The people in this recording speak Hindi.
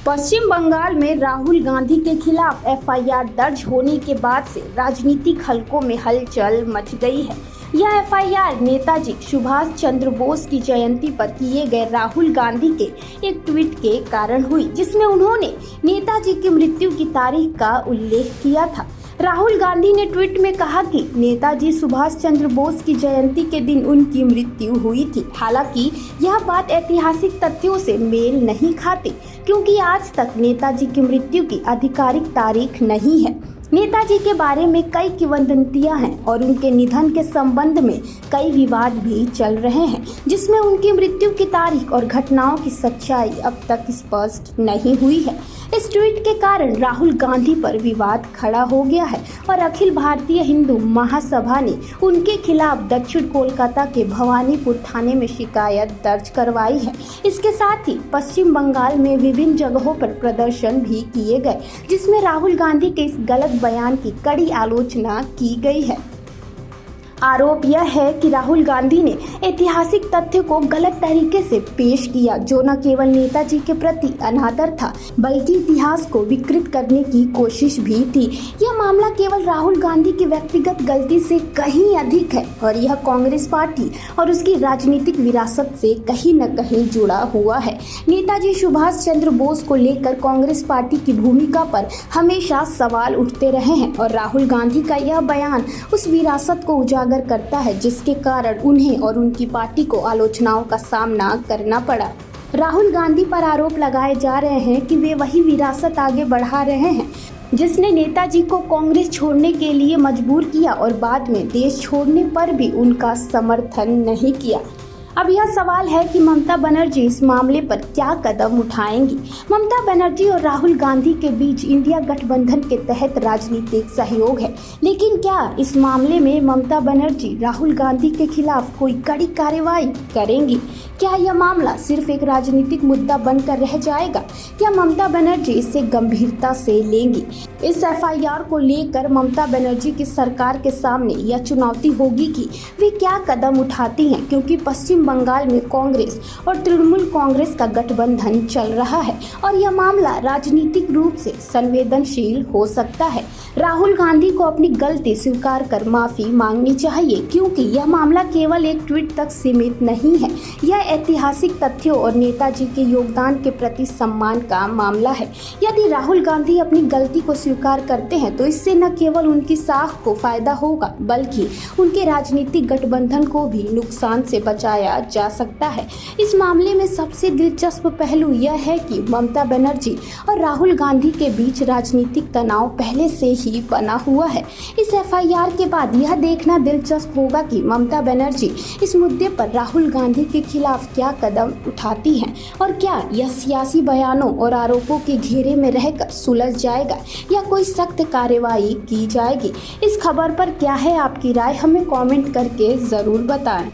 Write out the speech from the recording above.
पश्चिम बंगाल में राहुल गांधी के खिलाफ एफआईआर दर्ज होने के बाद से राजनीतिक हलकों में हलचल मच गई है। यह एफआईआर नेताजी सुभाष चंद्र बोस की जयंती पर किए गए राहुल गांधी के एक ट्वीट के कारण हुई, जिसमें उन्होंने नेताजी की मृत्यु की तारीख का उल्लेख किया था। राहुल गांधी ने ट्वीट में कहा कि नेताजी सुभाष चंद्र बोस की जयंती के दिन उनकी मृत्यु हुई थी। हालांकि यह बात ऐतिहासिक तथ्यों से मेल नहीं खाती, क्योंकि आज तक नेताजी की मृत्यु की आधिकारिक तारीख नहीं है। नेताजी के बारे में कई किंवदंतियां हैं और उनके निधन के संबंध में कई विवाद भी चल रहे हैं, जिसमें उनकी मृत्यु की तारीख और घटनाओं की सच्चाई अब तक स्पष्ट नहीं हुई है। इस ट्वीट के कारण राहुल गांधी पर विवाद खड़ा हो गया है और अखिल भारतीय हिंदू महासभा ने उनके खिलाफ दक्षिण कोलकाता के भवानीपुर थाने में शिकायत दर्ज करवाई है। इसके साथ ही पश्चिम बंगाल में विभिन्न जगहों पर प्रदर्शन भी किए गए, जिसमें राहुल गांधी के इस गलत बयान की कड़ी आलोचना की गई है। आरोप यह है कि राहुल गांधी ने ऐतिहासिक तथ्य को गलत तरीके से पेश किया, जो न केवल नेताजी के प्रति अनादर था, बल्कि इतिहास को विकृत करने की कोशिश भी थी। यह मामला केवल राहुल गांधी की व्यक्तिगत गलती से कहीं अधिक है और यह कांग्रेस पार्टी और उसकी राजनीतिक विरासत से कहीं न कहीं जुड़ा हुआ है। नेताजी सुभाष चंद्र बोस को लेकर कांग्रेस पार्टी की भूमिका पर हमेशा सवाल उठते रहे हैं और राहुल गांधी का यह बयान उस विरासत को उजागर करता है, जिसके कारण उन्हें और उनकी पार्टी को आलोचनाओं का सामना करना पड़ा। राहुल गांधी पर आरोप लगाए जा रहे हैं कि वे वही विरासत आगे बढ़ा रहे हैं जिसने नेताजी को कांग्रेस छोड़ने के लिए मजबूर किया और बाद में देश छोड़ने पर भी उनका समर्थन नहीं किया। अब यह सवाल है कि ममता बनर्जी इस मामले पर क्या कदम उठाएंगी। ममता बनर्जी और राहुल गांधी के बीच इंडिया गठबंधन के तहत राजनीतिक सहयोग है, लेकिन क्या इस मामले में ममता बनर्जी राहुल गांधी के खिलाफ कोई कड़ी कार्रवाई करेंगी? क्या यह मामला सिर्फ एक राजनीतिक मुद्दा बनकर रह जाएगा? क्या ममता बनर्जी इसे गंभीरता से लेंगी? इस एफआईआर को लेकर ममता बनर्जी की सरकार के सामने यह चुनौती होगी कि वे क्या कदम उठाती हैं, क्योंकि पश्चिम बंगाल में कांग्रेस और तृणमूल कांग्रेस का गठबंधन चल रहा है और यह मामला राजनीतिक रूप से संवेदनशील हो सकता है। राहुल गांधी को अपनी गलती स्वीकार कर माफी मांगनी चाहिए, क्योंकि यह मामला केवल एक ट्वीट तक सीमित नहीं है। यह ऐतिहासिक तथ्यों और नेताजी के योगदान के प्रति सम्मान का मामला है। यदि राहुल गांधी अपनी गलती को स्वीकार करते हैं तो इससे न केवल उनकी साख को फायदा होगा, बल्कि उनके राजनीतिक गठबंधन को भी नुकसान से बचाया जा सकता है। इस मामले में सबसे दिलचस्प पहलू यह है कि ममता बनर्जी और राहुल गांधी के बीच राजनीतिक तनाव पहले से ही बना हुआ है। इस एफआईआर के बाद यह देखना दिलचस्प होगा कि ममता बनर्जी इस मुद्दे पर राहुल गांधी के खिलाफ क्या कदम उठाती हैं और क्या यह सियासी बयानों और आरोपों के घेरे में रहकर सुलझ जाएगा या कोई सख्त कार्रवाई की जाएगी। इस खबर पर क्या है आपकी राय, हमें कमेंट करके जरूर बताएं।